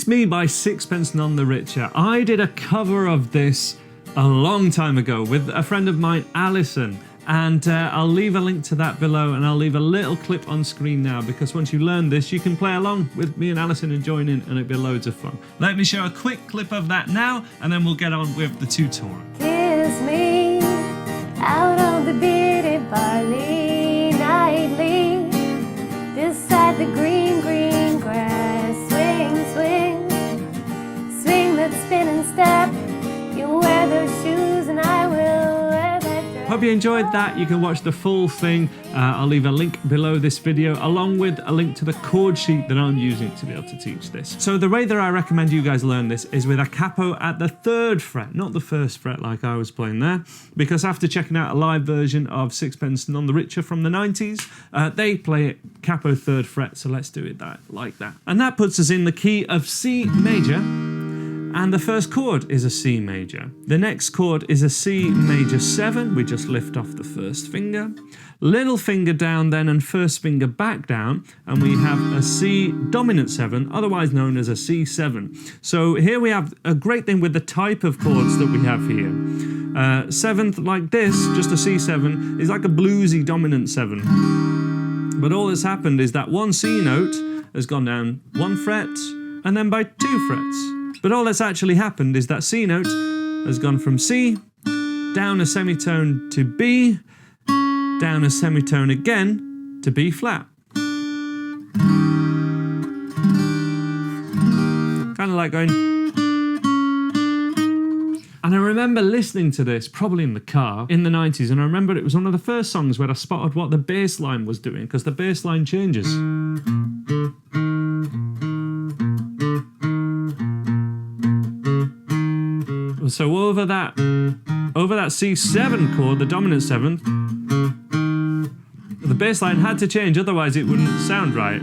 Me by Sixpence None The Richer. I did a cover of this a long time ago with a friend of mine, Alison, and I'll leave a link to that below, and I'll leave a little clip on screen now, because once you learn this you can play along with me and Alison and join in, and it'll be loads of fun. Let me show a quick clip of that now, and then we'll get on with the tutorial. Kiss me out of the bearded barley nightly, beside the green, green grass. Swing, swing, swing that spinning step. You wear those shoes and I will wear that dress. Hope you enjoyed that. You can watch the full thing. I'll leave a link below this video, along with a link to the chord sheet that I'm using to be able to teach this. So the way that I recommend you guys learn this is with a capo at the 3rd fret, not the 1st fret like I was playing there, because after checking out a live version of Sixpence None The Richer from the 90s, they play it capo 3rd fret, so let's do it like that. And that puts us in the key of C major, and the first chord is a C major. The next chord is a C major 7. We just lift off the first finger. Little finger down then, and first finger back down, and we have a C dominant 7, otherwise known as a C7. So here we have a great thing with the type of chords that we have here. 7th like this, just a C7, is like a bluesy dominant 7. But all that's happened is that one C note has gone down 1 fret, and then by 2 frets. But all that's actually happened is that C note has gone from C, down a semitone to B, down a semitone again to B flat. Kind of like going... And I remember listening to this, probably in the car, in the 90s, and I remember it was one of the first songs where I spotted what the bass line was doing, because the bass line changes. So over that C7 chord, the dominant 7th, the bass line had to change, otherwise it wouldn't sound right.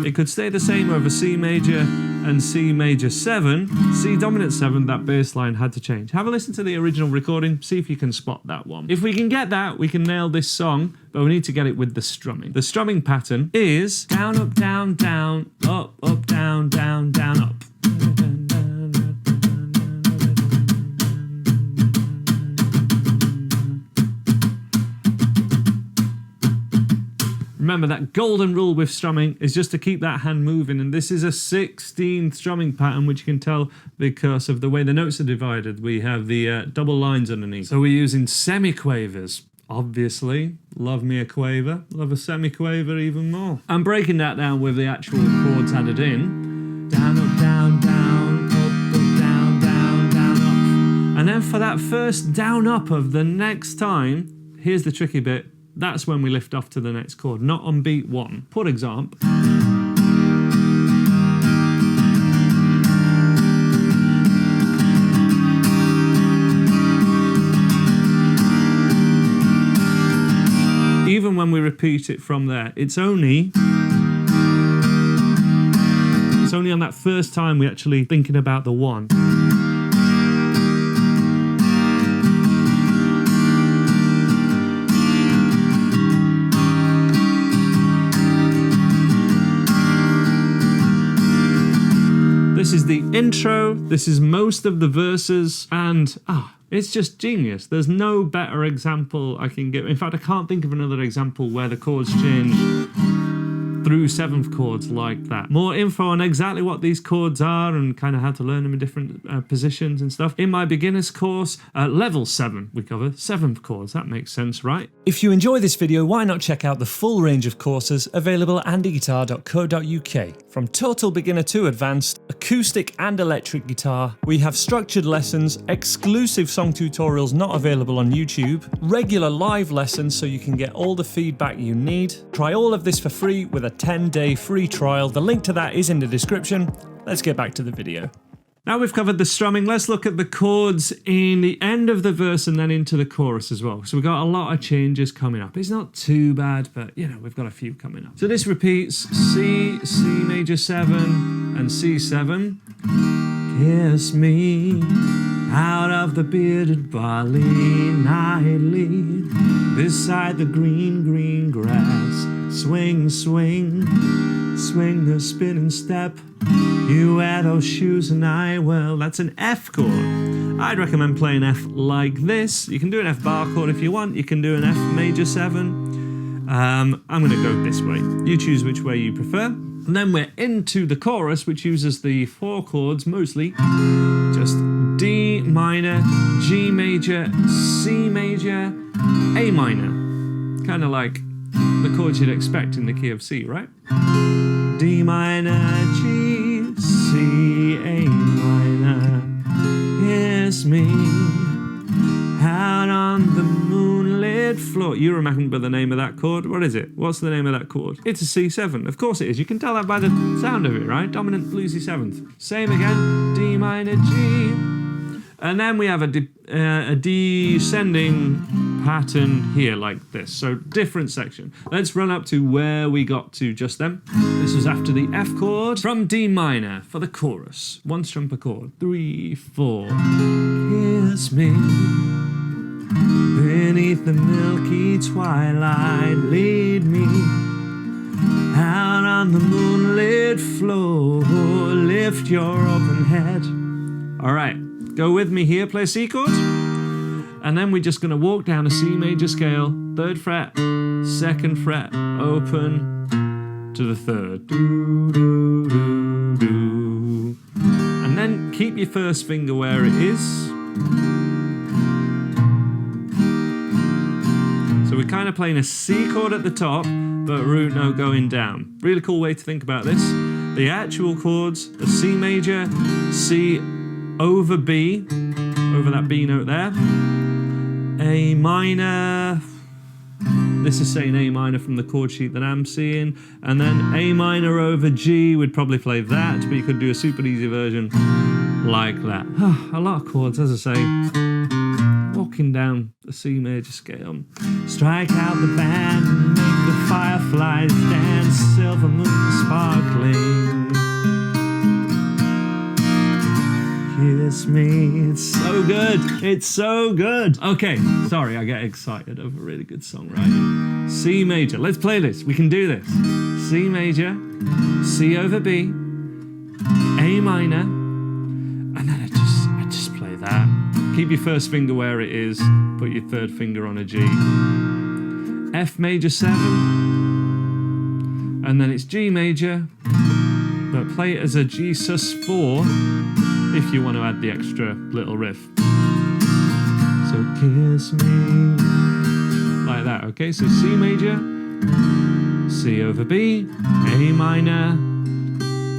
It could stay the same over C major and C major 7. C dominant 7, that bass line had to change. Have a listen to the original recording, see if you can spot that one. If we can get that, we can nail this song, but we need to get it with the strumming. The strumming pattern is down, up, down, down, up, down, down, down, up. Remember, that golden rule with strumming is just to keep that hand moving, and this is a 16th strumming pattern, which you can tell because of the way the notes are divided. We have the double lines underneath. So we're using semiquavers, obviously. Love me a quaver, love a semiquaver even more. I'm breaking that down with the actual chords added in. Down, up, down, down, up, down, down, down, up. And then for that first down, up of the next time, here's the tricky bit. That's when we lift off to the next chord, not on beat 1. For example, even when we repeat it from there, it's only on that first time we're actually thinking about the 1. This is the intro, this is most of the verses, and it's just genius. There's no better example I can give. In fact, I can't think of another example where the chords change through 7th chords like that. More info on exactly what these chords are and kind of how to learn them in different positions and stuff in my beginner's course. Level 7 we cover 7th chords. That makes sense, right? If you enjoy this video, why not check out the full range of courses available at andyguitar.co.uk. From total beginner to advanced, acoustic and electric guitar, we have structured lessons, exclusive song tutorials not available on YouTube, regular live lessons so you can get all the feedback you need. Try all of this for free with a 10-day free trial. The link to that is in the description. Let's get back to the video. Now we've covered the strumming, let's look at the chords in the end of the verse and then into the chorus as well. So we've got a lot of changes coming up. It's not too bad, but you know, we've got a few coming up. So this repeats C, C major 7 and C7. Kiss me out of the bearded barley nightly, beside the green, green grass. Swing, swing, swing the spinning step. You wear those shoes and I will. That's an F chord. I'd recommend playing F like this. You can do an F bar chord if you want. You can do an F major 7. I'm going to go this way. You choose which way you prefer. And then we're into the chorus, which uses the 4 chords mostly. Just D minor, G major, C major, A minor. Kind of like the chords you'd expect in the key of C, right? D minor, G, C, A minor. Here's me out on the moonlit floor. You remember the name of that chord? What is it? What's the name of that chord? It's a C7. Of course it is. You can tell that by the sound of it, right? Dominant bluesy 7th. Same again. D minor, G. And then we have a descending pattern here like this. So different section. Let's run up to where we got to just then. This was after the F chord from D minor for the chorus. 1 strum per chord. 3, 4. Kiss me beneath the milky twilight. Lead me out on the moonlit floor. Lift your open head. All right. Go with me here, play a C chord, and then we're just going to walk down a C major scale, 3rd fret, 2nd fret, open to the 3rd. Do, do, do, do. And then keep your first finger where it is. So we're kind of playing a C chord at the top, but root note going down. Really cool way to think about this. The actual chords, the C major, C over B, over that B note there, A minor, this is saying A minor from the chord sheet that I'm seeing, and then A minor over G, we'd probably play that, but you could do a super easy version like that. A lot of chords, as I say, walking down the C major scale. Strike out the band and make the fireflies dance, silver moon sparkling. Kiss me. It's so good. It's so good. Okay, sorry, I get excited over really good songwriting. C major. Let's play this. We can do this. C major, C over B, A minor, and then I just play that. Keep your first finger where it is. Put your 3rd finger on a G. F major 7, and then it's G major, but play it as a G sus4. If you want to add the extra little riff. So kiss me. Like that, okay? So C major, C over B, A minor,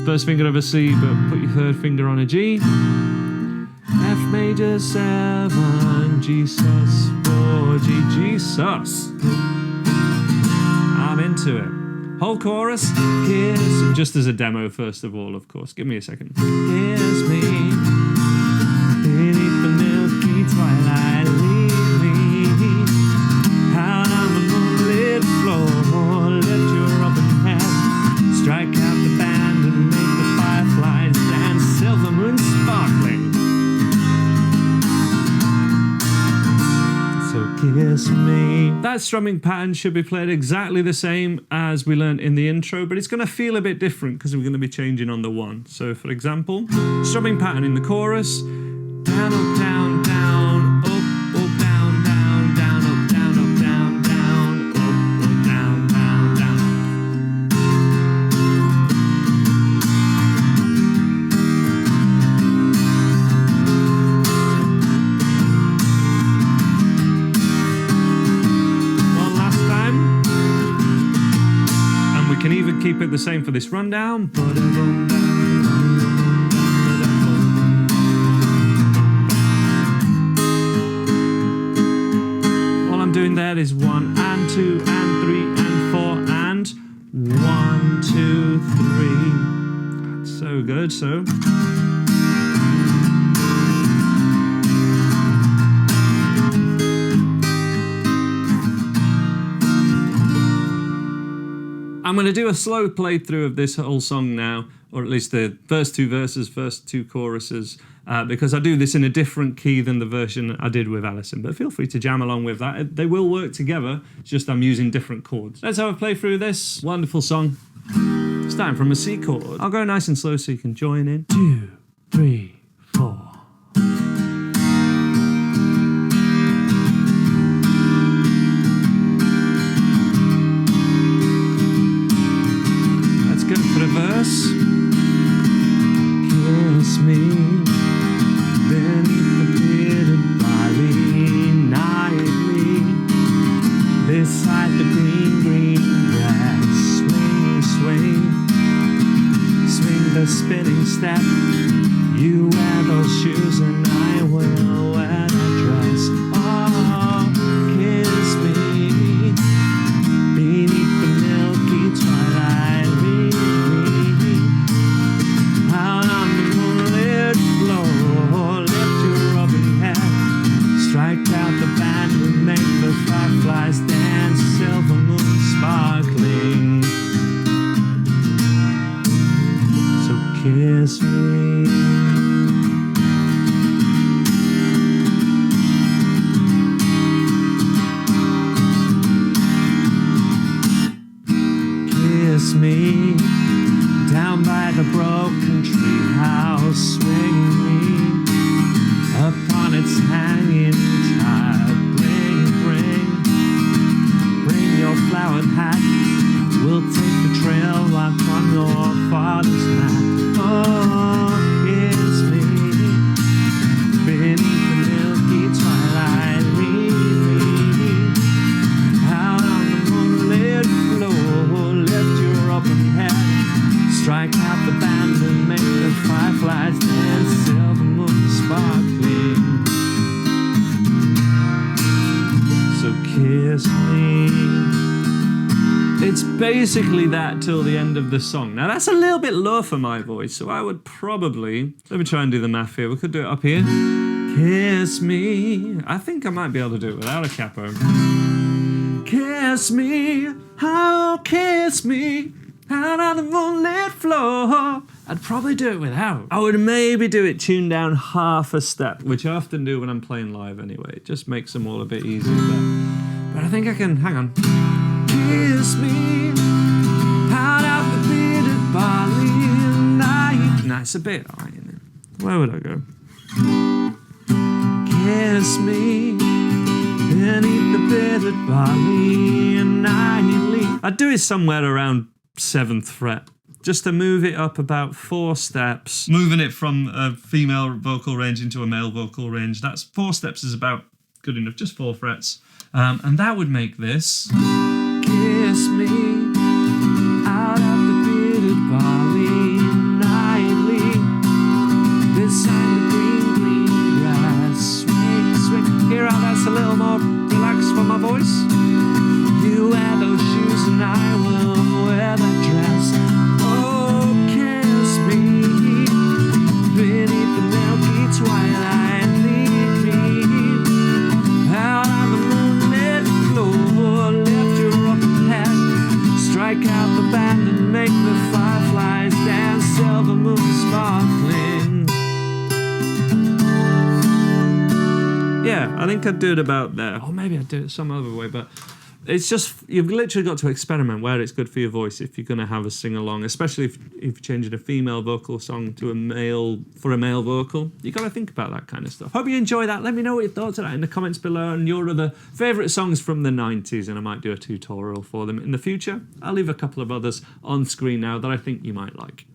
first finger over C, but put your 3rd finger on a G. F major 7, G sus4, G sus. I'm into it. Whole chorus, kiss, just as a demo first of all, of course. Give me a second. Kiss me, beneath the milky twilight, lead me out on the moonlit floor. Lift your open head, strike out the band and make the fireflies dance, silver moon sparkling. So kiss me. That strumming pattern should be played exactly the same as we learned in the intro, but it's going to feel a bit different because we're going to be changing on the 1. So for example, strumming pattern in the chorus, down, up, down, down, up, down, down, down, up, down, down, down, up, down, down, down. Can even keep it the same for this rundown. All I'm doing there is 1 and 2 and 3 and 4 and 1, 2, 3. That's so good. So I'm going to do a slow playthrough of this whole song now, or at least the first 2 verses, first 2 choruses, because I do this in a different key than the version I did with Alison. But feel free to jam along with that. They will work together, it's just I'm using different chords. Let's have a play through this wonderful song. starting from a C chord. I'll go nice and slow so you can join in. 2, 3, 4. Let's go for the verse. Kiss me beneath the bearded barley nightly, beside the green, green grass. Swing, swing, swing the spinning step. You wear those shoes and I will wear that dress. Oh, kiss me beneath the milky twilight. Lead me out on the moonlit floor. Lift your open head, strike out the band and make the fireflies dance. Silver moon sparkling. So kiss me. Kiss me down by the broken tree house. Swing me upon its hanging tide. Bring your flowered hat. We'll take the trail walk on your father's map. Oh, kiss me beneath the milky twilight. Lead me out on the moonlit floor. Lift your open head, strike out the band and make the fireflies dance. Silver moon sparkling. So kiss me. It's basically that till the end of the song. Now that's a little bit low for my voice, so I would probably, let me try and do the math here. We could do it up here. Kiss me. I think I might be able to do it without a capo. Kiss me, oh kiss me, out on the moonlit floor. I'd probably do it without. I would maybe do it tuned down half a step, which I often do when I'm playing live anyway. It just makes them all a bit easier. But I think I can, hang on. Kiss me out of the bearded barley night. Nah, it's a bit high in it. Where would I go? Kiss me beneath the bearded barley nightly. I'd do it somewhere around 7th fret, just to move it up about 4 steps. Moving it from a female vocal range into a male vocal range. That's 4 steps is about good enough, just 4 frets. And that would make this. Kiss me out of the bearded barley nightly, beside the green, green grass. Swing, swing. Hear how that's a little more relaxed for my voice? You wear those shoes and I will wear that dress. Oh, kiss me beneath the milky twilight. Lead me out on the moonlit floor. Lift your open head, strike out the band and make the fireflies dance. Silver moon sparkling. Yeah, I think I'd do it about there. Or maybe I'd do it some other way, but it's just, you've literally got to experiment where it's good for your voice if you're going to have a sing-along, especially if you're changing a female vocal song to a male, for a male vocal. You've got to think about that kind of stuff. Hope you enjoy that. Let me know what your thoughts are that in the comments below and your other favourite songs from the 90s, and I might do a tutorial for them in the future. I'll leave a couple of others on screen now that I think you might like.